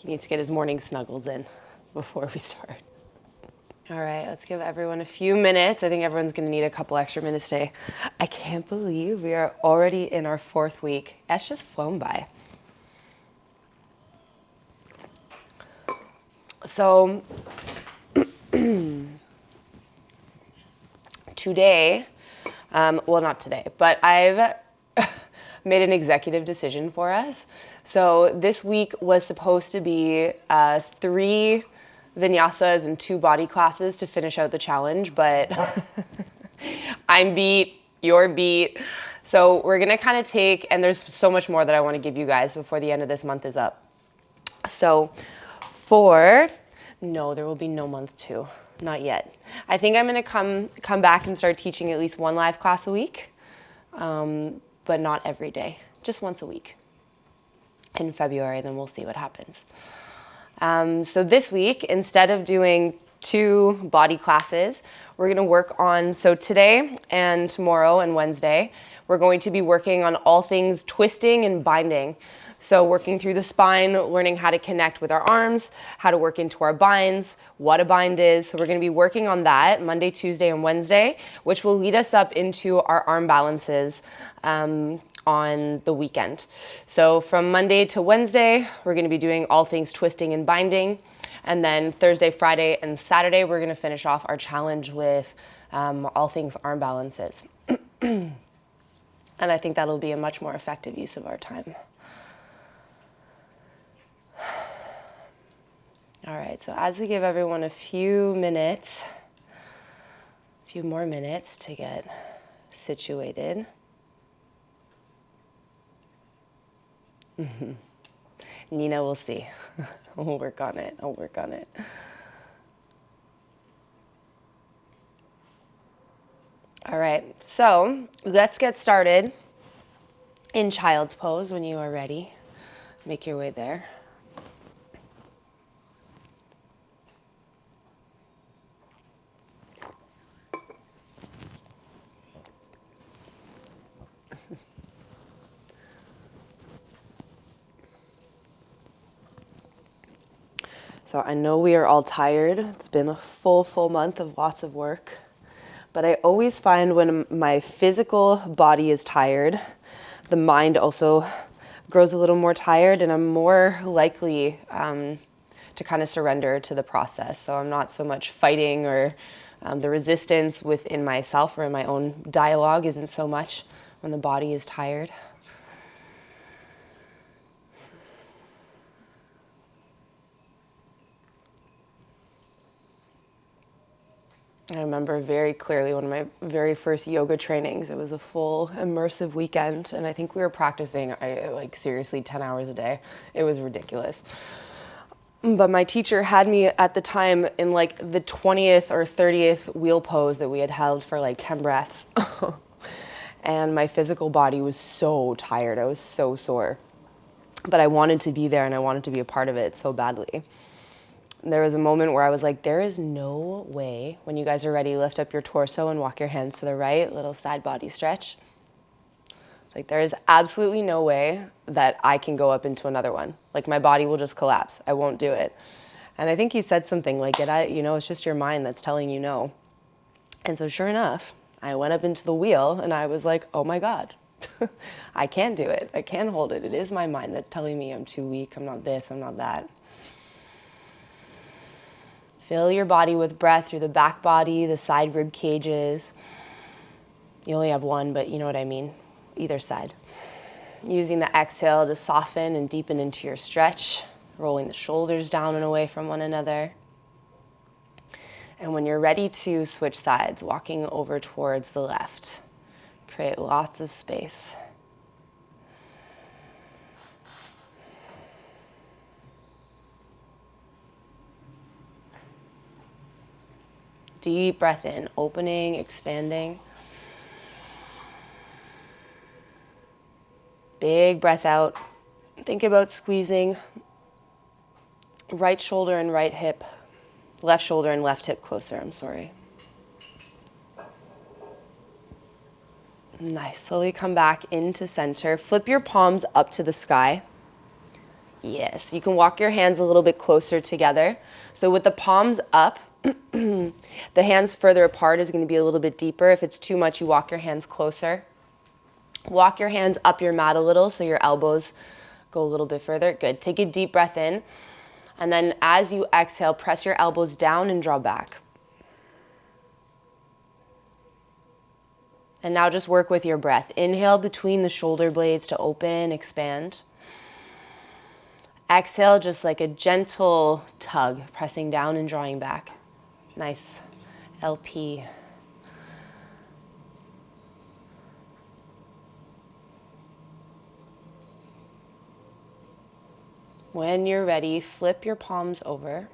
needs to get his morning snuggles in before we start. All right, let's give everyone a few minutes. I think everyone's gonna need a couple extra minutes today. I can't believe we are already in our 4th week. That's just flown by. So today, well, not today, but I've made an executive decision for us. So this week was supposed to be 3 Vinyasas and 2 body classes to finish out the challenge, but I'm beat, you're beat. So we're gonna kind of take, and there's so much more that I wanna give you guys before the end of this month is up. So no, there will be no month 2, not yet. I think I'm gonna come back and start teaching at least 1 live class a week, but not every day, just once a week. In February, then we'll see what happens. So this week, instead of doing 2 body classes, we're gonna work on, so today and tomorrow and Wednesday, we're going to be working on all things twisting and binding. So working through the spine, learning how to connect with our arms, how to work into our binds, what a bind is. So we're gonna be working on that Monday, Tuesday, and Wednesday, which will lead us up into our arm balances on the weekend. So from Monday to Wednesday, we're gonna be doing all things twisting and binding. And then Thursday, Friday, and Saturday, we're gonna finish off our challenge with all things arm balances. And I think that'll be a much more effective use of our time. All right, so as we give everyone a few minutes, a few more minutes to get situated. Nina, we'll see. We'll work on it. I'll work on it. All right, so let's get started in child's pose when you are ready. Make your way there. So I know we are all tired. It's been a full month of lots of work. But I always find when my physical body is tired, the mind also grows a little more tired, and I'm more likely to kind of surrender to the process. So I'm not so much fighting, or the resistance within myself or in my own dialogue isn't so much when the body is tired. I remember very clearly one of my very first yoga trainings. It was a full immersive weekend, and I think we were practicing like seriously 10 hours a day. It was ridiculous. But my teacher had me at the time in like the 20th or 30th wheel pose that we had held for like 10 breaths. And my physical body was so tired. I was so sore. But I wanted to be there, and I wanted to be a part of it so badly. There was a moment where I was like, there is no way, when you guys are ready, lift up your torso and walk your hands to the right, little side body stretch. It's like, there is absolutely no way that I can go up into another one. Like, my body will just collapse. I won't do it. And I think he said something like, it's just your mind that's telling you no. And so sure enough, I went up into the wheel, and I was like, oh my God, I can't do it. I can't hold it. It is my mind that's telling me I'm too weak. I'm not this, I'm not that. Fill your body with breath through the back body, the side rib cages. You only have one, but you know what I mean, either side. Using the exhale to soften and deepen into your stretch, rolling the shoulders down and away from one another. And when you're ready to switch sides, walking over towards the left, create lots of space. Deep breath in, opening, expanding. Big breath out. Think about squeezing right shoulder and right hip, left shoulder and left hip closer, Nice. Slowly come back into center. Flip your palms up to the sky. Yes, you can walk your hands a little bit closer together. So with the palms up, the hands further apart is going to be a little bit deeper. If it's too much, you walk your hands closer. Walk your hands up your mat a little so your elbows go a little bit further. Good. Take a deep breath in. And then as you exhale, press your elbows down and draw back. And now just work with your breath. Inhale between the shoulder blades to open, expand. Exhale, just like a gentle tug, pressing down and drawing back. Nice. LP. When you're ready, flip your palms over.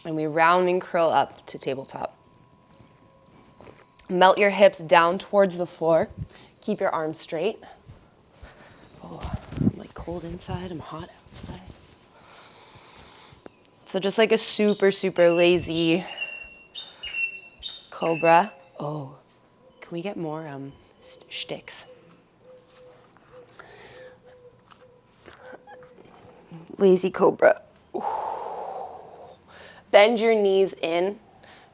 And we round and curl up to tabletop. Melt your hips down towards the floor. Keep your arms straight. Oh, I'm like cold inside, I'm hot outside. So just like a super, super lazy cobra. Oh, can we get more sticks? Lazy cobra. Ooh. Bend your knees in.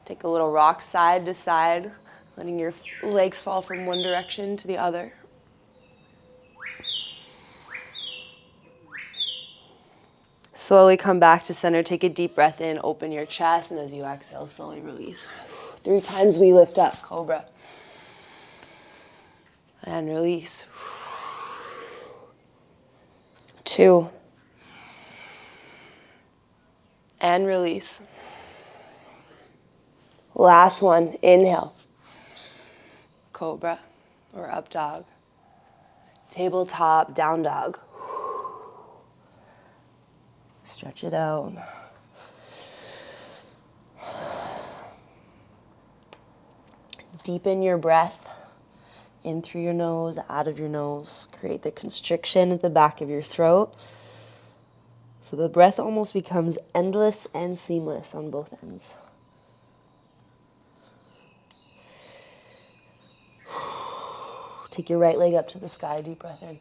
Take a little rock side to side, letting your legs fall from one direction to the other. Slowly come back to center. Take a deep breath in, open your chest, and as you exhale, slowly release. 3 times we lift up, cobra. And release. 2. And release. Last one, inhale. Cobra or up dog. Tabletop, down dog. Stretch it out. Deepen your breath in through your nose, out of your nose. Create the constriction at the back of your throat. So the breath almost becomes endless and seamless on both ends. Take your right leg up to the sky, deep breath in.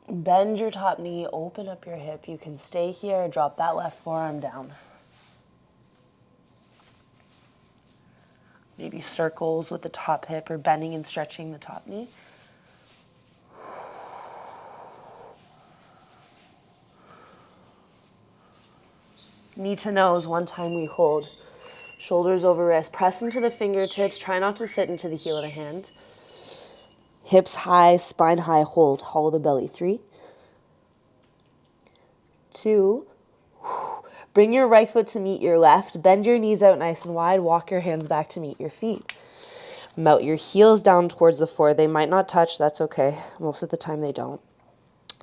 Bend your top knee, open up your hip. You can stay here, drop that left forearm down. Maybe circles with the top hip or bending and stretching the top knee. Knee to nose, one time we hold. Shoulders over wrist, press into the fingertips. Try not to sit into the heel of the hand. Hips high, spine high, hold. Hollow the belly. 3, 2. Bring your right foot to meet your left. Bend your knees out nice and wide. Walk your hands back to meet your feet. Melt your heels down towards the floor. They might not touch. That's okay. Most of the time they don't.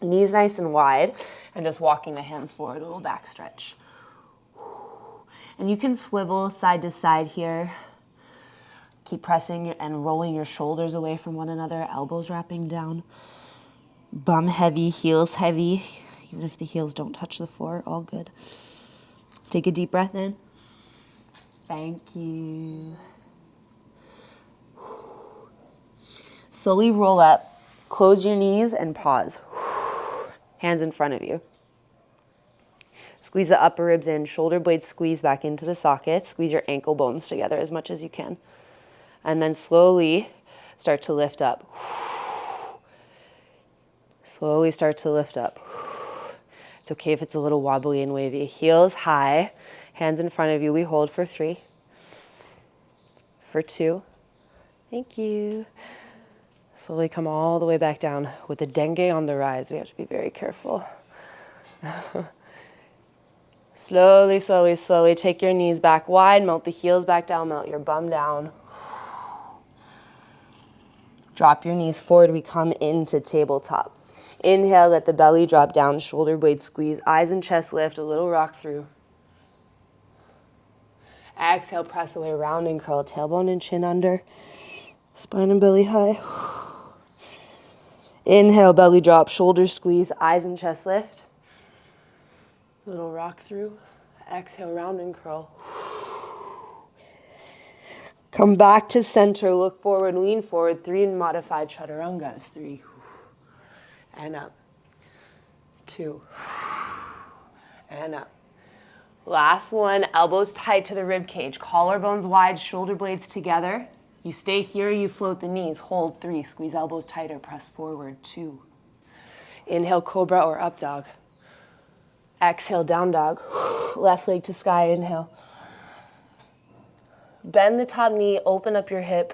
Knees nice and wide. And just walking the hands forward. A little back stretch. And you can swivel side to side here. Keep pressing and rolling your shoulders away from one another. Elbows wrapping down. Bum heavy, heels heavy. Even if the heels don't touch the floor, all good. Take a deep breath in. Thank you. Slowly roll up. Close your knees and pause. Hands in front of you. Squeeze the upper ribs in. Shoulder blades squeeze back into the sockets. Squeeze your ankle bones together as much as you can. And then slowly start to lift up. Slowly start to lift up. It's okay if it's a little wobbly and wavy. Heels high, hands in front of you. We hold for 3, for 2. Thank you. Slowly come all the way back down. With the dengue on the rise, we have to be very careful. Slowly, slowly, slowly take your knees back wide. Melt the heels back down. Melt your bum down. Drop your knees forward. We come into tabletop. Inhale, let the belly drop down. Shoulder blades squeeze. Eyes and chest lift. A little rock through. Exhale, press away. Round and curl. Tailbone and chin under. Spine and belly high. Inhale, belly drop. Shoulders squeeze. Eyes and chest lift. Little rock through. Exhale, round and curl. Come back to center, look forward, lean forward. 3 modified chaturangas. 3. And up. 2. And up. Last one, elbows tight to the rib cage. Collarbones wide, shoulder blades together. You stay here, you float the knees. Hold 3, squeeze elbows tighter, press forward. 2. Inhale, cobra or up dog. Exhale, down dog. Left leg to sky, inhale. Bend the top knee, open up your hip.